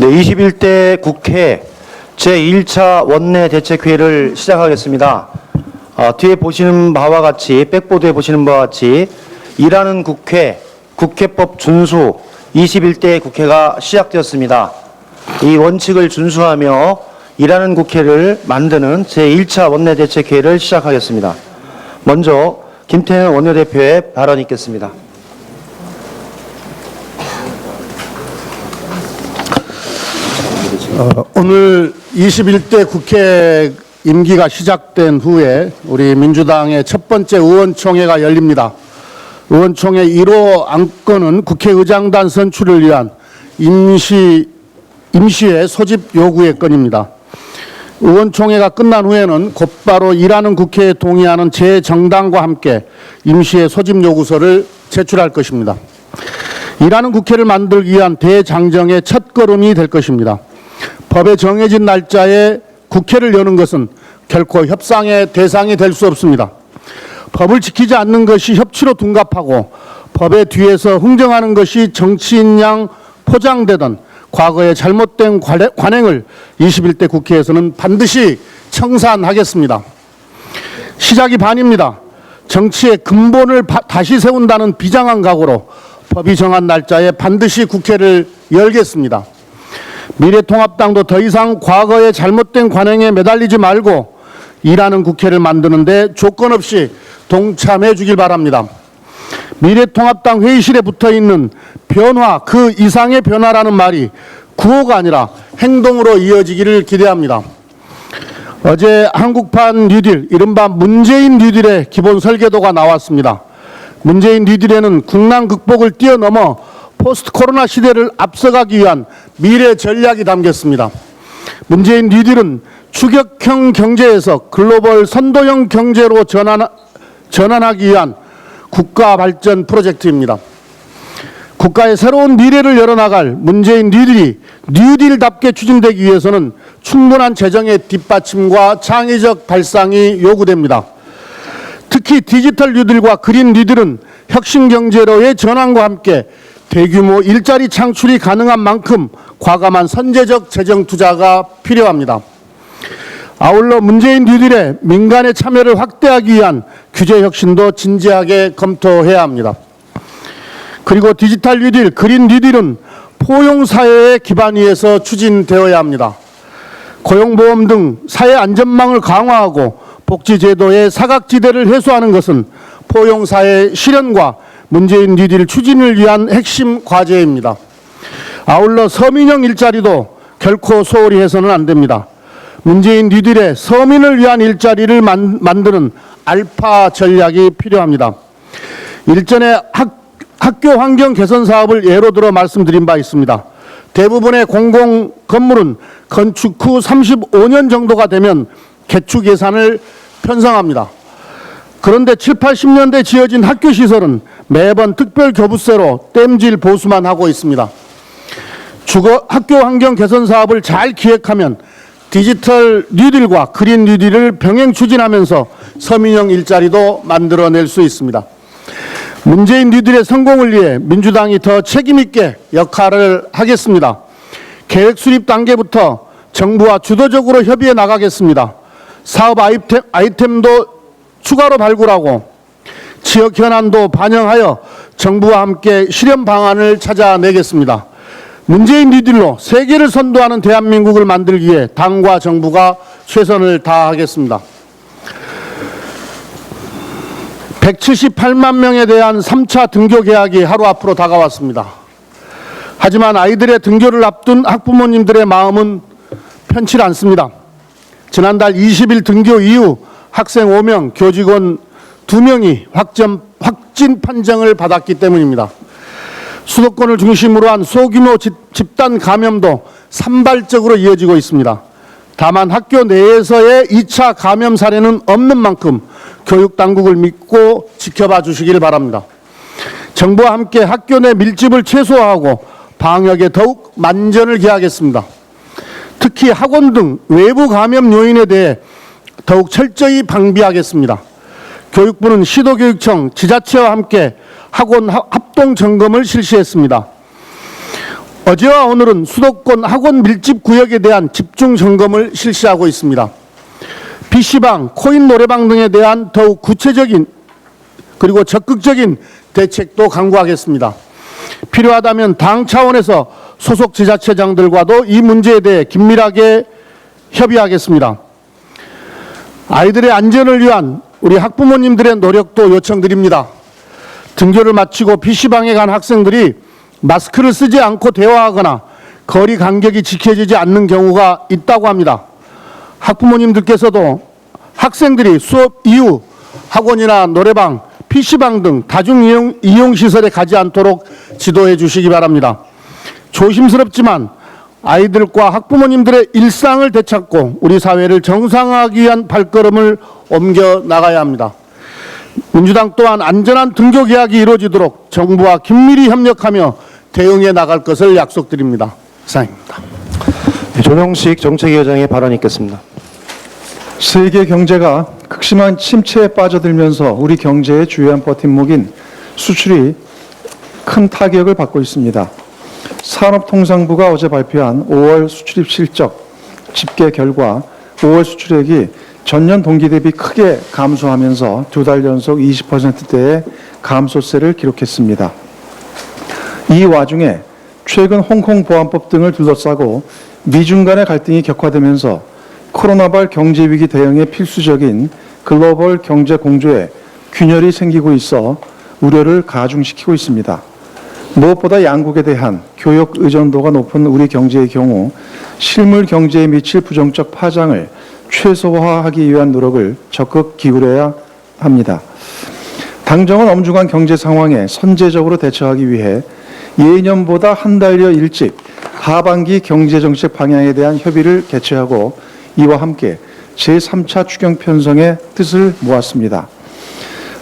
네, 21대 국회 제1차 원내대책회의를 시작하겠습니다. 뒤에 보시는 바와 같이, 백보드에 보시는 바와 같이 일하는 국회, 국회법 준수 21대 국회가 시작되었습니다. 이 원칙을 준수하며 일하는 국회를 만드는 제1차 원내대책회의를 시작하겠습니다. 먼저 김태년 원내대표의 발언이 있겠습니다. 오늘 21대 국회 임기가 시작된 후에 우리 민주당의 첫 번째 의원총회가 열립니다. 의원총회 1호 안건은 국회의장단 선출을 위한 임시회 소집 요구의 건입니다. 의원총회가 끝난 후에는 곧바로 일하는 국회에 동의하는 제 정당과 함께 임시회 소집 요구서를 제출할 것입니다. 일하는 국회를 만들기 위한 대장정의 첫걸음이 될 것입니다. 법에 정해진 날짜에 국회를 여는 것은 결코 협상의 대상이 될 수 없습니다. 법을 지키지 않는 것이 협치로 둔갑하고 법의 뒤에서 흥정하는 것이 정치인 양 포장되던 과거의 잘못된 관행을 21대 국회에서는 반드시 청산하겠습니다. 시작이 반입니다. 정치의 근본을 다시 세운다는 비장한 각오로 법이 정한 날짜에 반드시 국회를 열겠습니다. 미래통합당도 더 이상 과거의 잘못된 관행에 매달리지 말고 일하는 국회를 만드는데 조건 없이 동참해 주길 바랍니다. 미래통합당 회의실에 붙어있는 변화, 그 이상의 변화라는 말이 구호가 아니라 행동으로 이어지기를 기대합니다. 어제 한국판 뉴딜, 이른바 문재인 뉴딜의 기본 설계도가 나왔습니다. 문재인 뉴딜에는 국난 극복을 뛰어넘어 포스트 코로나 시대를 앞서가기 위한 미래 전략이 담겼습니다. 문재인 뉴딜은 추격형 경제에서 글로벌 선도형 경제로 전환하기 위한 국가 발전 프로젝트입니다. 국가의 새로운 미래를 열어나갈 문재인 뉴딜이 뉴딜답게 추진되기 위해서는 충분한 재정의 뒷받침과 창의적 발상이 요구됩니다. 특히 디지털 뉴딜과 그린 뉴딜은 혁신 경제로의 전환과 함께 대규모 일자리 창출이 가능한 만큼 과감한 선제적 재정 투자가 필요합니다. 아울러 문재인 뉴딜에 민간의 참여를 확대하기 위한 규제 혁신도 진지하게 검토해야 합니다. 그리고 디지털 뉴딜, 그린 뉴딜은 포용사회의 기반 위에서 추진되어야 합니다. 고용보험 등 사회 안전망을 강화하고 복지제도의 사각지대를 해소하는 것은 포용사회 실현과 문재인 뉴딜 추진을 위한 핵심 과제입니다. 아울러 서민형 일자리도 결코 소홀히 해서는 안 됩니다. 문재인 뉴딜의 서민을 위한 일자리를 만드는 알파 전략이 필요합니다. 일전에 학교 환경 개선 사업을 예로 들어 말씀드린 바 있습니다. 대부분의 공공 건물은 건축 후 35년 정도가 되면 개축 예산을 편성합니다. 그런데 7, 80년대 지어진 학교 시설은 매번 특별 교부세로 땜질 보수만 하고 있습니다. 학교 환경 개선 사업을 잘 기획하면 디지털 뉴딜과 그린 뉴딜을 병행 추진하면서 서민형 일자리도 만들어낼 수 있습니다. 문재인 뉴딜의 성공을 위해 민주당이 더 책임있게 역할을 하겠습니다. 계획 수립 단계부터 정부와 주도적으로 협의해 나가겠습니다. 사업 아이템도 추가로 발굴하고 지역 현안도 반영하여 정부와 함께 실현 방안을 찾아내겠습니다. 문재인 뉴딜로 세계를 선도하는 대한민국을 만들기 위해 당과 정부가 최선을 다하겠습니다. 178만 명에 대한 3차 등교 개학이 하루 앞으로 다가왔습니다. 하지만 아이들의 등교를 앞둔 학부모님들의 마음은 편치 않습니다. 지난달 20일 등교 이후 학생 5명, 교직원 2명이 확진 판정을 받았기 때문입니다. 수도권을 중심으로 한 소규모 집단 감염도 산발적으로 이어지고 있습니다. 다만 학교 내에서의 2차 감염 사례는 없는 만큼 교육당국을 믿고 지켜봐 주시길 바랍니다. 정부와 함께 학교 내 밀집을 최소화하고 방역에 더욱 만전을 기하겠습니다. 특히 학원 등 외부 감염 요인에 대해 더욱 철저히 방비하겠습니다. 교육부는 시도교육청, 지자체와 함께 학원 합동 점검을 실시했습니다. 어제와 오늘은 수도권 학원 밀집 구역에 대한 집중 점검을 실시하고 있습니다. PC방, 코인 노래방 등에 대한 더욱 구체적인 그리고 적극적인 대책도 강구하겠습니다. 필요하다면 당 차원에서 소속 지자체장들과도 이 문제에 대해 긴밀하게 협의하겠습니다. 아이들의 안전을 위한 우리 학부모님들의 노력도 요청드립니다. 등교를 마치고 PC방에 간 학생들이 마스크를 쓰지 않고 대화하거나 거리 간격이 지켜지지 않는 경우가 있다고 합니다. 학부모님들께서도 학생들이 수업 이후 학원이나 노래방, PC방 등 다중 이용 시설에 가지 않도록 지도해 주시기 바랍니다. 조심스럽지만 아이들과 학부모님들의 일상을 되찾고 우리 사회를 정상화하기 위한 발걸음을 옮겨 나가야 합니다. 민주당 또한 안전한 등교 개학이 이루어지도록 정부와 긴밀히 협력하며 대응해 나갈 것을 약속드립니다. 이상입니다. 조명식 정책위원장의 발언 있겠습니다. 세계 경제가 극심한 침체에 빠져들면서 우리 경제의 주요한 버팀목인 수출이 큰 타격을 받고 있습니다. 산업통상부가 어제 발표한 5월 수출입 실적 집계 결과 5월 수출액이 전년 동기 대비 크게 감소하면서 두 달 연속 20%대의 감소세를 기록했습니다. 이 와중에 최근 홍콩 보안법 등을 둘러싸고 미중 간의 갈등이 격화되면서 코로나발 경제위기 대응에 필수적인 글로벌 경제 공조에 균열이 생기고 있어 우려를 가중시키고 있습니다. 무엇보다 양국에 대한 교역 의존도가 높은 우리 경제의 경우 실물 경제에 미칠 부정적 파장을 최소화하기 위한 노력을 적극 기울여야 합니다. 당정은 엄중한 경제 상황에 선제적으로 대처하기 위해 예년보다 한 달여 일찍 하반기 경제정책 방향에 대한 협의를 개최하고 이와 함께 제3차 추경 편성의 뜻을 모았습니다.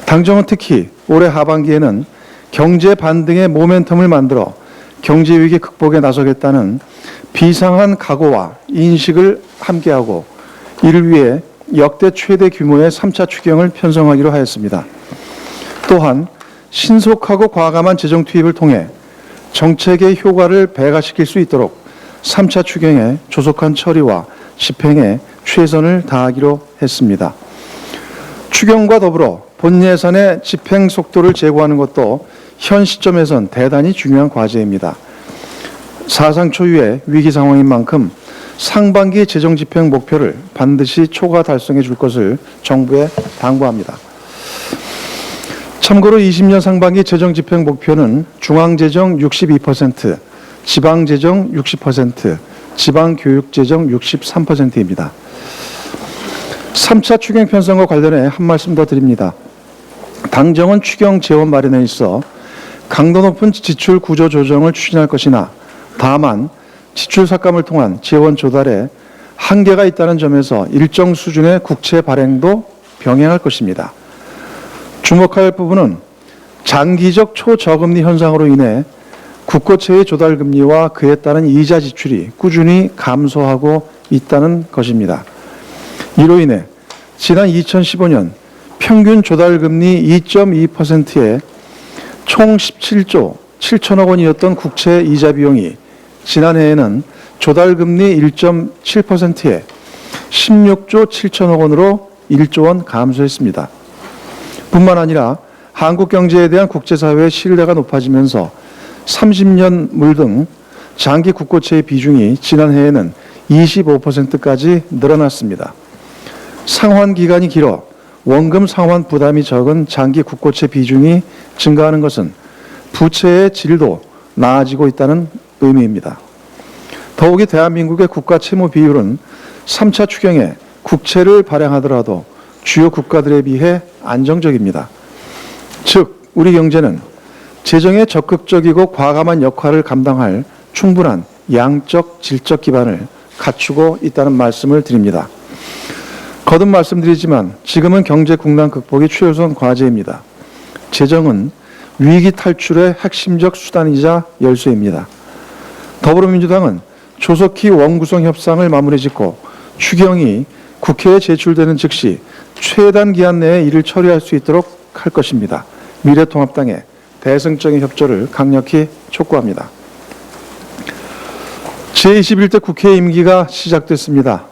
당정은 특히 올해 하반기에는 경제 반등의 모멘텀을 만들어 경제 위기 극복에 나서겠다는 비상한 각오와 인식을 함께하고 이를 위해 역대 최대 규모의 3차 추경을 편성하기로 하였습니다. 또한 신속하고 과감한 재정 투입을 통해 정책의 효과를 배가시킬 수 있도록 3차 추경의 조속한 처리와 집행에 최선을 다하기로 했습니다. 추경과 더불어 본 예산의 집행 속도를 제고하는 것도 현 시점에선 대단히 중요한 과제입니다. 사상 초유의 위기 상황인 만큼 상반기 재정 집행 목표를 반드시 초과 달성해 줄 것을 정부에 당부합니다. 참고로 20년 상반기 재정 집행 목표는 중앙재정 62%, 지방재정 60%, 지방교육재정 63%입니다. 3차 추경 편성과 관련해 한 말씀 더 드립니다. 당정은 추경 재원 마련에 있어 강도 높은 지출 구조 조정을 추진할 것이나 다만 지출 삭감을 통한 재원 조달에 한계가 있다는 점에서 일정 수준의 국채 발행도 병행할 것입니다. 주목할 부분은 장기적 초저금리 현상으로 인해 국고채의 조달금리와 그에 따른 이자 지출이 꾸준히 감소하고 있다는 것입니다. 이로 인해 지난 2015년 평균 조달금리 2.2%에 총 17조 7천억 원이었던 국채 이자 비용이 지난해에는 조달금리 1.7%에 16조 7천억 원으로 1조 원 감소했습니다. 뿐만 아니라 한국 경제에 대한 국제사회의 신뢰가 높아지면서 30년 물 등 장기 국고채의 비중이 지난해에는 25%까지 늘어났습니다. 상환 기간이 길어 원금 상환 부담이 적은 장기 국고채 비중이 증가하는 것은 부채의 질도 나아지고 있다는 의미입니다. 더욱이 대한민국의 국가 채무 비율은 3차 추경에 국채를 발행하더라도 주요 국가들에 비해 안정적입니다. 즉, 우리 경제는 재정에 적극적이고 과감한 역할을 감당할 충분한 양적, 질적 기반을 갖추고 있다는 말씀을 드립니다. 거듭 말씀드리지만 지금은 경제 국난 극복이 최우선 과제입니다. 재정은 위기 탈출의 핵심적 수단이자 열쇠입니다. 더불어민주당은 조속히 원구성 협상을 마무리 짓고 추경이 국회에 제출되는 즉시 최단 기한 내에 이를 처리할 수 있도록 할 것입니다. 미래통합당의 대승적인 협조를 강력히 촉구합니다. 제21대 국회 임기가 시작됐습니다.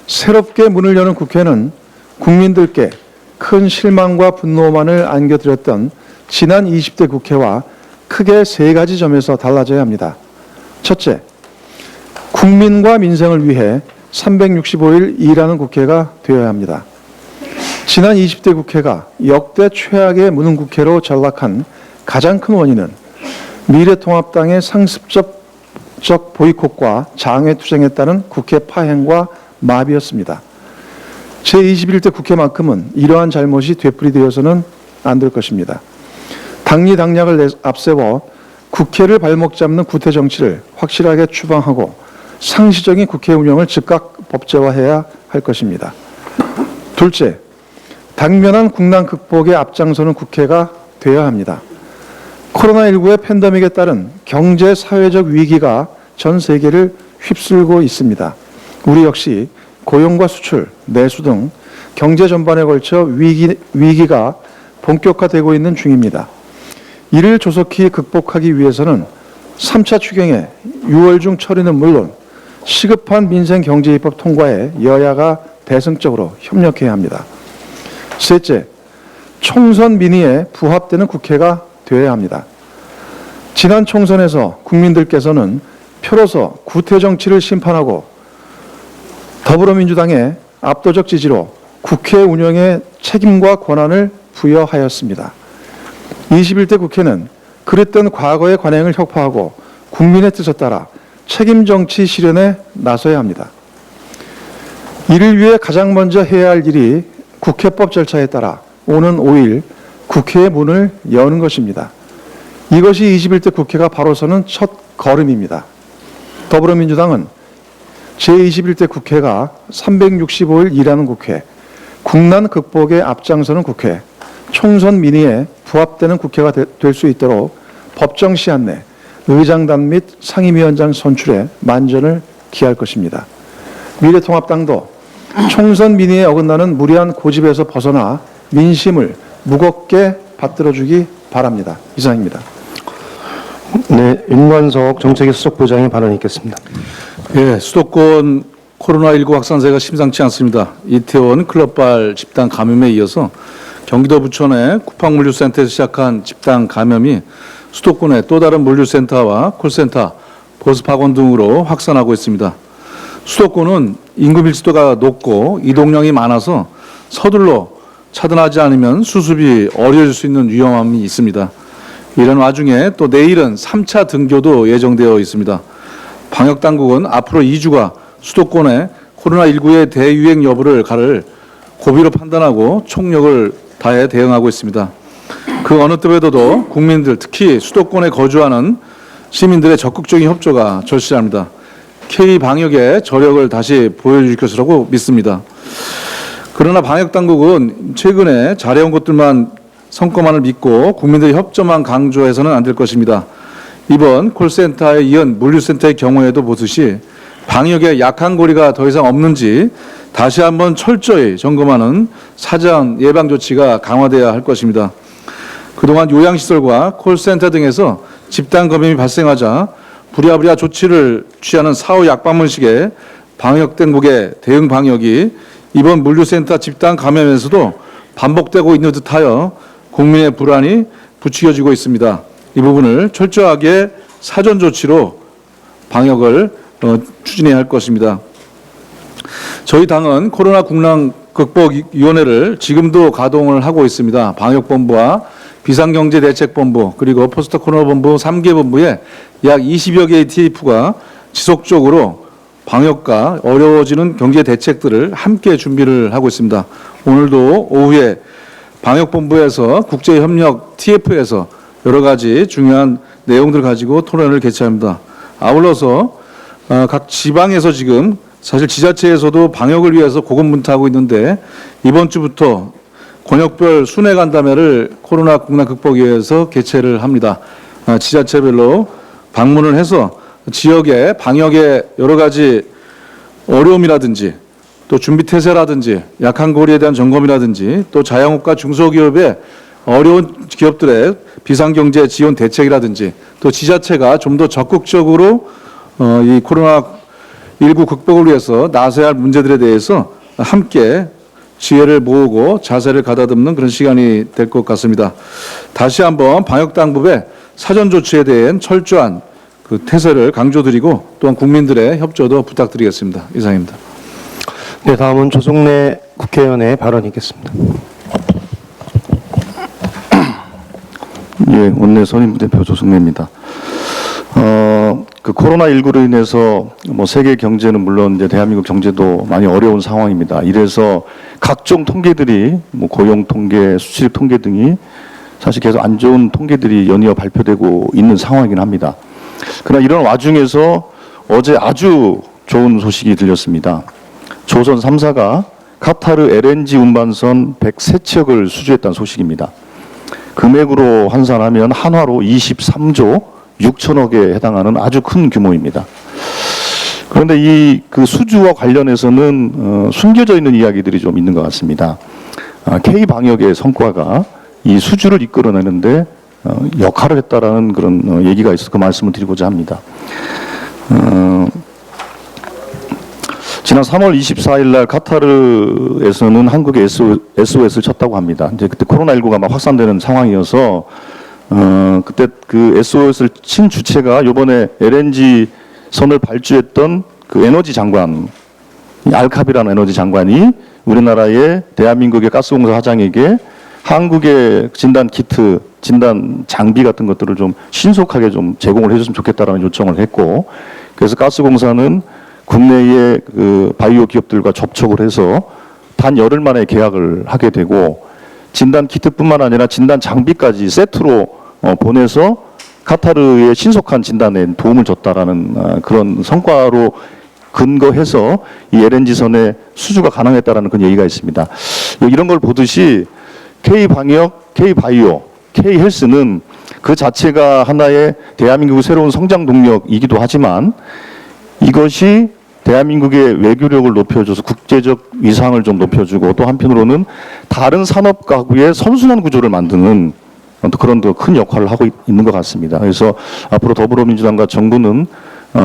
새롭게 문을 여는 국회는 국민들께 큰 실망과 분노만을 안겨드렸던 지난 20대 국회와 크게 세 가지 점에서 달라져야 합니다. 첫째, 국민과 민생을 위해 365일 일하는 국회가 되어야 합니다. 지난 20대 국회가 역대 최악의 무능국회로 전락한 가장 큰 원인은 미래통합당의 상습적 보이콧과 장외투쟁에 따른 국회 파행과 마비였습니다. 제21대 국회만큼은 이러한 잘못이 되풀이되어서는 안 될 것입니다. 당리당략을 앞세워 국회를 발목 잡는 구태 정치를 확실하게 추방하고 상시적인 국회 운영을 즉각 법제화해야 할 것입니다. 둘째, 당면한 국난 극복에 앞장서는 국회가 되어야 합니다. 코로나19의 팬데믹에 따른 경제 사회적 위기가 전 세계를 휩쓸고 있습니다. 우리 역시 고용과 수출, 내수 등 경제 전반에 걸쳐 위기가 본격화되고 있는 중입니다. 이를 조속히 극복하기 위해서는 3차 추경의 6월 중 처리는 물론 시급한 민생 경제 입법 통과에 여야가 대승적으로 협력해야 합니다. 셋째, 총선 민의에 부합되는 국회가 되어야 합니다. 지난 총선에서 국민들께서는 표로서 구태 정치를 심판하고 더불어민주당의 압도적 지지로 국회 운영의 책임과 권한을 부여하였습니다. 21대 국회는 그랬던 과거의 관행을 혁파하고 국민의 뜻에 따라 책임 정치 실현에 나서야 합니다. 이를 위해 가장 먼저 해야 할 일이 국회법 절차에 따라 오는 5일 국회의 문을 여는 것입니다. 이것이 21대 국회가 바로 서는 첫 걸음입니다. 더불어민주당은 제21대 국회가 365일 일하는 국회, 국난 극복에 앞장서는 국회, 총선 민의에 부합되는 국회가 될 수 있도록 법정 시한 내 의장단 및 상임위원장 선출에 만전을 기할 것입니다. 미래통합당도 총선 민의에 어긋나는 무리한 고집에서 벗어나 민심을 무겁게 받들어주기 바랍니다. 이상입니다. 네, 윤관석 정책위 수석부장의 발언이 있겠습니다. 예, 수도권 코로나19 확산세가 심상치 않습니다. 이태원 클럽발 집단 감염에 이어서 경기도 부천의 쿠팡물류센터에서 시작한 집단 감염이 수도권의 또 다른 물류센터와 콜센터, 버스학원 등으로 확산하고 있습니다. 수도권은 인구 밀집도가 높고 이동량이 많아서 서둘러 차단하지 않으면 수습이 어려질 수 있는 위험함이 있습니다. 이런 와중에 또 내일은 3차 등교도 예정되어 있습니다. 방역당국은 앞으로 2주가 수도권의 코로나19의 대유행 여부를 가를 고비로 판단하고 총력을 다해 대응하고 있습니다. 그 어느 때보다도 국민들, 특히 수도권에 거주하는 시민들의 적극적인 협조가 절실합니다. K방역의 저력을 다시 보여줄 것이라고 믿습니다. 그러나 방역당국은 최근에 잘해온 것들만 성과만을 믿고 국민들의 협조만 강조해서는 안 될 것입니다. 이번 콜센터에 이은 물류센터의 경우에도 보듯이 방역에 약한 고리가 더 이상 없는지 다시 한번 철저히 점검하는 사전 예방 조치가 강화돼야 할 것입니다. 그동안 요양시설과 콜센터 등에서 집단 감염이 발생하자 부랴부랴 조치를 취하는 사후 약방문식의 방역당국의 대응 방역이 이번 물류센터 집단 감염에서도 반복되고 있는 듯하여 국민의 불안이 부추겨지고 있습니다. 이 부분을 철저하게 사전 조치로 방역을 추진해야 할 것입니다. 저희 당은 코로나 국난 극복위원회를 지금도 가동을 하고 있습니다. 방역본부와 비상경제대책본부 그리고 포스트 코로나본부 3개 본부에 약 20여 개의 TF가 지속적으로 방역과 어려워지는 경제 대책들을 함께 준비를 하고 있습니다. 오늘도 오후에 방역본부에서 국제협력 TF에서 여러 가지 중요한 내용들을 가지고 토론을 개최합니다. 아울러서 각 지방에서 지금 사실 지자체에서도 방역을 위해서 고군분투하고 있는데 이번 주부터 권역별 순회 간담회를 코로나 국난 극복위해서 개최를 합니다. 지자체별로 방문을 해서 지역의 방역의 여러 가지 어려움이라든지 또 준비 태세라든지 약한 고리에 대한 점검이라든지 또 자영업과 중소기업의 어려운 기업들의 비상경제 지원 대책이라든지 또 지자체가 좀 더 적극적으로 이 코로나19 극복을 위해서 나서야 할 문제들에 대해서 함께 지혜를 모으고 자세를 가다듬는 그런 시간이 될 것 같습니다. 다시 한번 방역당국의 사전 조치에 대한 철저한 그 태세를 강조드리고 또한 국민들의 협조도 부탁드리겠습니다. 이상입니다. 네, 다음은 조성래 국회의원의 발언이 있겠습니다. 예, 원내 선임부대표 조성래입니다. 그 코로나19로 인해서 뭐 세계 경제는 물론 이제 대한민국 경제도 많이 어려운 상황입니다. 이래서 각종 통계들이 뭐 고용 통계, 수출입 통계 등이 사실 계속 안 좋은 통계들이 연이어 발표되고 있는 상황이긴 합니다. 그러나 이런 와중에서 어제 아주 좋은 소식이 들렸습니다. 조선 3사가 카타르 LNG 운반선 103척을 수주했다는 소식입니다. 금액으로 환산하면 한화로 23조 6천억에 해당하는 아주 큰 규모입니다. 그런데 이 그 수주와 관련해서는 숨겨져 있는 이야기들이 좀 있는 것 같습니다. K 방역의 성과가 이 수주를 이끌어내는데 역할을 했다라는 그런 얘기가 있어서 그 말씀을 드리고자 합니다. 지난 3월 24일 날 카타르에서는 한국에 SOS를 쳤다고 합니다. 이제 그때 코로나19가 막 확산되는 상황이어서 그때 그 SOS를 친 주체가 요번에 LNG 선을 발주했던 그 에너지 장관, 알카비라는 에너지 장관이 우리나라의 대한민국의 가스공사 사장에게 한국의 진단 키트, 진단 장비 같은 것들을 좀 신속하게 좀 제공을 해줬으면 좋겠다라는 요청을 했고, 그래서 가스공사는 국내의 그 바이오 기업들과 접촉을 해서 단 열흘 만에 계약을 하게 되고, 진단 키트뿐만 아니라 진단 장비까지 세트로 보내서 카타르의 신속한 진단에 도움을 줬다라는 그런 성과로 근거해서 이 LNG선의 수주가 가능했다라는 그런 얘기가 있습니다. 이런 걸 보듯이 K방역, K바이오, K헬스는 그 자체가 하나의 대한민국의 새로운 성장 동력이기도 하지만 이것이 대한민국의 외교력을 높여줘서 국제적 위상을 좀 높여주고 또 한편으로는 다른 산업 가구의 선순환 구조를 만드는 그런 더 큰 역할을 하고 있는 것 같습니다. 그래서 앞으로 더불어민주당과 정부는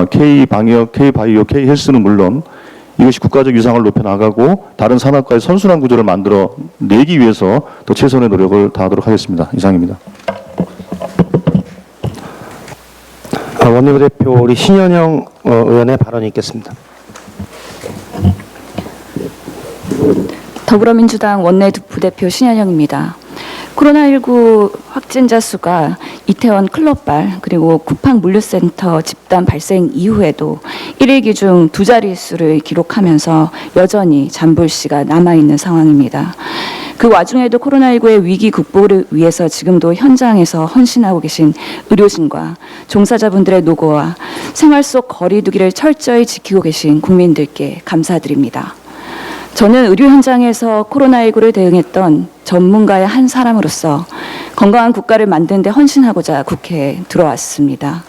K방역, K바이오, K헬스는 물론 이것이 국가적 위상을 높여나가고 다른 산업과의 선순환 구조를 만들어 내기 위해서 더 최선의 노력을 다하도록 하겠습니다. 이상입니다. 원내부대표 우리 신현영 의원의 발언이 있겠습니다. 더불어민주당 원내부대표 신현영입니다. 코로나19 확진자 수가 이태원 클럽발 그리고 쿠팡물류센터 집단 발생 이후에도 1일 기준 두 자릿수를 기록하면서 여전히 잔불씨가 남아있는 상황입니다. 그 와중에도 코로나19의 위기 극복을 위해서 지금도 현장에서 헌신하고 계신 의료진과 종사자분들의 노고와 생활 속 거리 두기를 철저히 지키고 계신 국민들께 감사드립니다. 저는 의료 현장에서 코로나19를 대응했던 전문가의 한 사람으로서 건강한 국가를 만드는 데 헌신하고자 국회에 들어왔습니다.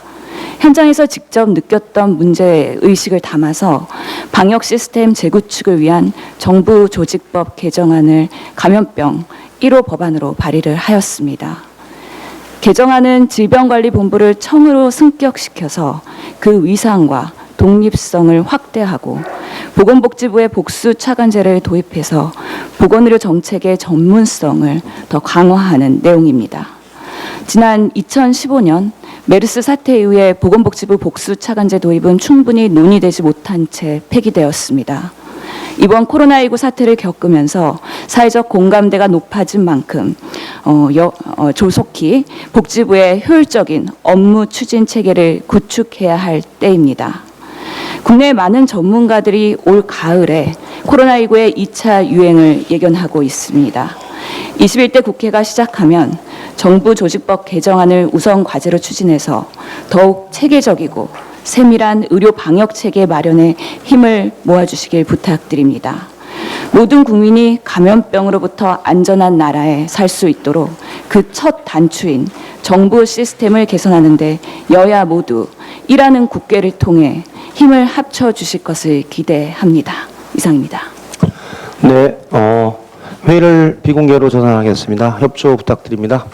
현장에서 직접 느꼈던 문제의식을 담아서 방역 시스템 재구축을 위한 정부 조직법 개정안을 감염병 1호 법안으로 발의를 하였습니다. 개정안은 질병관리본부를 청으로 승격시켜서 그 위상과 독립성을 확대하고 보건복지부의 복수차관제를 도입해서 보건의료 정책의 전문성을 더 강화하는 내용입니다. 지난 2015년 메르스 사태 이후에 보건복지부 복수차관제 도입은 충분히 논의되지 못한 채 폐기되었습니다. 이번 코로나19 사태를 겪으면서 사회적 공감대가 높아진 만큼 조속히 복지부의 효율적인 업무 추진 체계를 구축해야 할 때입니다. 국내 많은 전문가들이 올 가을에 코로나19의 2차 유행을 예견하고 있습니다. 21대 국회가 시작하면 정부 조직법 개정안을 우선 과제로 추진해서 더욱 체계적이고 세밀한 의료 방역 체계 마련에 힘을 모아주시길 부탁드립니다. 모든 국민이 감염병으로부터 안전한 나라에 살 수 있도록 그 첫 단추인 정부 시스템을 개선하는 데 여야 모두 일하는 국회를 통해 힘을 합쳐 주실 것을 기대합니다. 이상입니다. 네, 회의를 비공개로 전환하겠습니다. 협조 부탁드립니다.